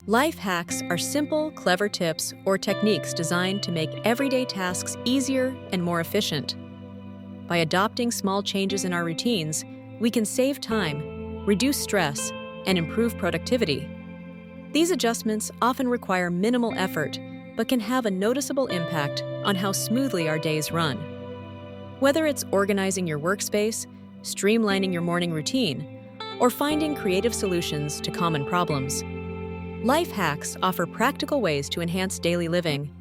Life hacks are simple, clever tips or techniques designed to make everyday tasks easier and more efficient. By adopting small changes in our routines, we can save time, reduce stress, and improve productivity. These adjustments often require minimal effort, but can have a noticeable impact on how smoothly our days run. Whether it's organizing your workspace, streamlining your morning routine, or finding creative solutions to common problems, life hacks offer practical ways to enhance daily living.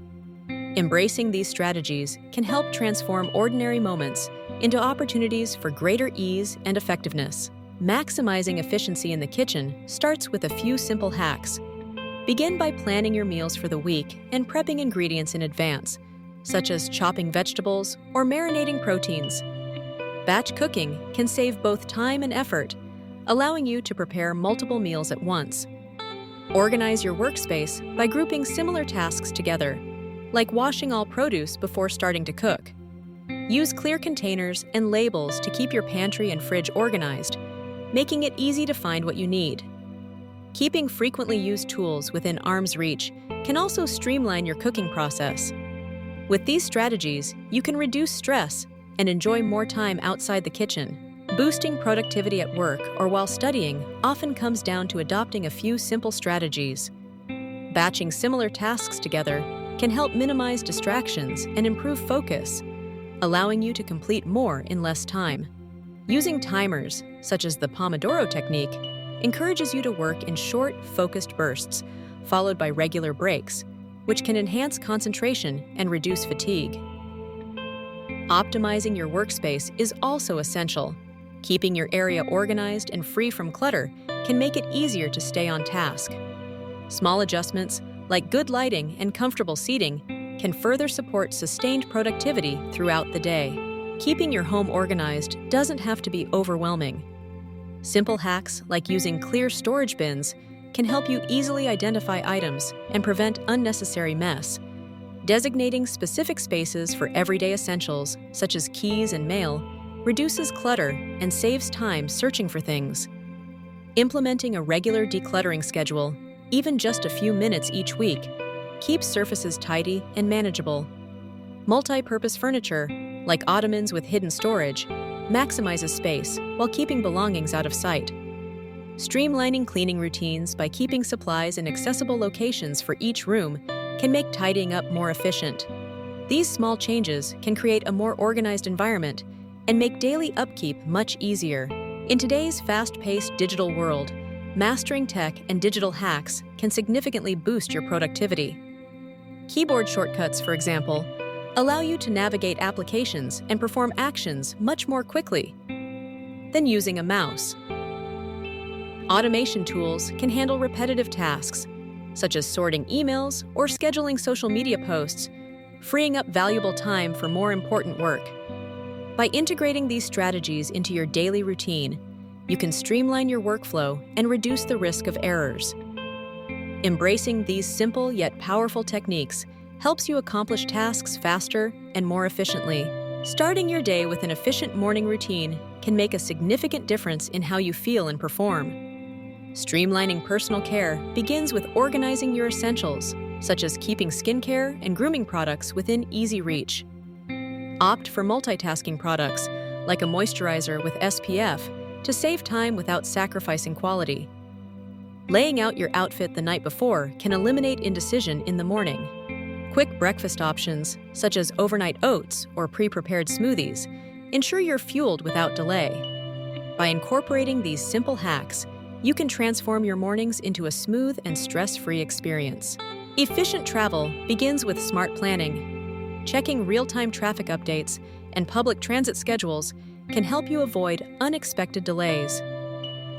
Embracing these strategies can help transform ordinary moments into opportunities for greater ease and effectiveness. Maximizing efficiency in the kitchen starts with a few simple hacks. Begin by planning your meals for the week and prepping ingredients in advance, such as chopping vegetables or marinating proteins. Batch cooking can save both time and effort, allowing you to prepare multiple meals at once. Organize your workspace by grouping similar tasks together, like washing all produce before starting to cook. Use clear containers and labels to keep your pantry and fridge organized, making it easy to find what you need. Keeping frequently used tools within arm's reach can also streamline your cooking process. With these strategies, you can reduce stress and enjoy more time outside the kitchen. Boosting productivity at work or while studying often comes down to adopting a few simple strategies. Batching similar tasks together can help minimize distractions and improve focus, allowing you to complete more in less time. Using timers, such as the Pomodoro technique, encourages you to work in short, focused bursts, followed by regular breaks, which can enhance concentration and reduce fatigue. Optimizing your workspace is also essential. Keeping your area organized and free from clutter can make it easier to stay on task. Small adjustments, like good lighting and comfortable seating, can further support sustained productivity throughout the day. Keeping your home organized doesn't have to be overwhelming. Simple hacks like using clear storage bins can help you easily identify items and prevent unnecessary mess. Designating specific spaces for everyday essentials, such as keys and mail, reduces clutter and saves time searching for things. Implementing a regular decluttering schedule, even just a few minutes each week, keeps surfaces tidy and manageable. Multi-purpose furniture, like ottomans with hidden storage, maximizes space while keeping belongings out of sight. Streamlining cleaning routines by keeping supplies in accessible locations for each room can make tidying up more efficient. These small changes can create a more organized environment and make daily upkeep much easier. In today's fast-paced digital world, mastering tech and digital hacks can significantly boost your productivity. Keyboard shortcuts, for example, allow you to navigate applications and perform actions much more quickly than using a mouse. Automation tools can handle repetitive tasks, such as sorting emails or scheduling social media posts, freeing up valuable time for more important work. By integrating these strategies into your daily routine, you can streamline your workflow and reduce the risk of errors. Embracing these simple yet powerful techniques helps you accomplish tasks faster and more efficiently. Starting your day with an efficient morning routine can make a significant difference in how you feel and perform. Streamlining personal care begins with organizing your essentials, such as keeping skincare and grooming products within easy reach. Opt for multitasking products, like a moisturizer with SPF, to save time without sacrificing quality. Laying out your outfit the night before can eliminate indecision in the morning. Quick breakfast options, such as overnight oats or pre-prepared smoothies, ensure you're fueled without delay. By incorporating these simple hacks, you can transform your mornings into a smooth and stress-free experience. Efficient travel begins with smart planning. Checking real-time traffic updates and public transit schedules can help you avoid unexpected delays.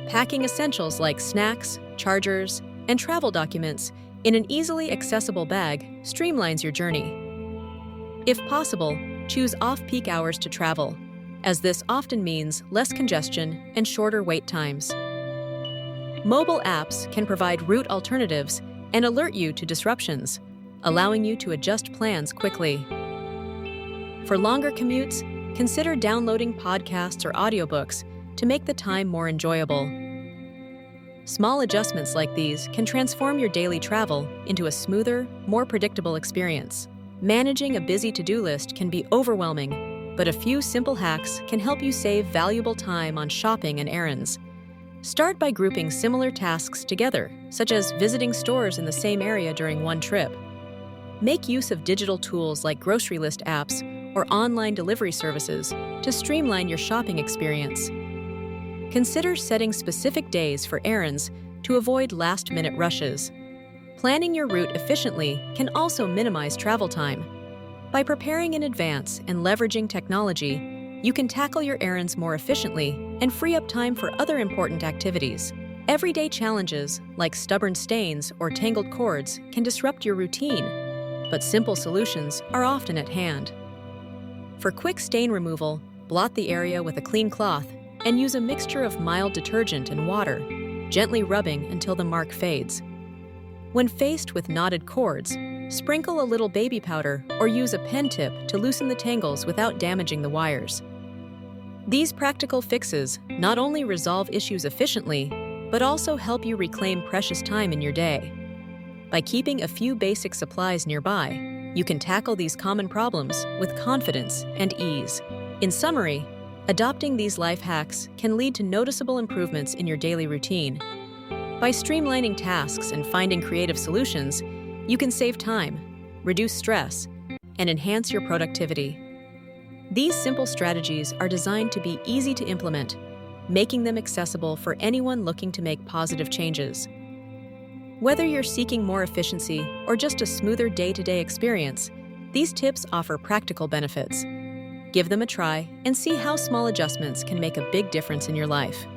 Packing essentials like snacks, chargers, and travel documents in an easily accessible bag streamlines your journey. If possible, choose off-peak hours to travel, as this often means less congestion and shorter wait times. Mobile apps can provide route alternatives and alert you to disruptions, allowing you to adjust plans quickly. For longer commutes, consider downloading podcasts or audiobooks to make the time more enjoyable. Small adjustments like these can transform your daily travel into a smoother, more predictable experience. Managing a busy to-do list can be overwhelming, but a few simple hacks can help you save valuable time on shopping and errands. Start by grouping similar tasks together, such as visiting stores in the same area during one trip. Make use of digital tools like grocery list apps or online delivery services to streamline your shopping experience. Consider setting specific days for errands to avoid last-minute rushes. Planning your route efficiently can also minimize travel time. By preparing in advance and leveraging technology, you can tackle your errands more efficiently and free up time for other important activities. Everyday challenges, like stubborn stains or tangled cords, can disrupt your routine, but simple solutions are often at hand. For quick stain removal, blot the area with a clean cloth and use a mixture of mild detergent and water, gently rubbing until the mark fades. When faced with knotted cords, sprinkle a little baby powder or use a pen tip to loosen the tangles without damaging the wires. These practical fixes not only resolve issues efficiently, but also help you reclaim precious time in your day. By keeping a few basic supplies nearby, you can tackle these common problems with confidence and ease. In summary, adopting these life hacks can lead to noticeable improvements in your daily routine. By streamlining tasks and finding creative solutions, you can save time, reduce stress, and enhance your productivity. These simple strategies are designed to be easy to implement, making them accessible for anyone looking to make positive changes. Whether you're seeking more efficiency or just a smoother day-to-day experience, these tips offer practical benefits. Give them a try and see how small adjustments can make a big difference in your life.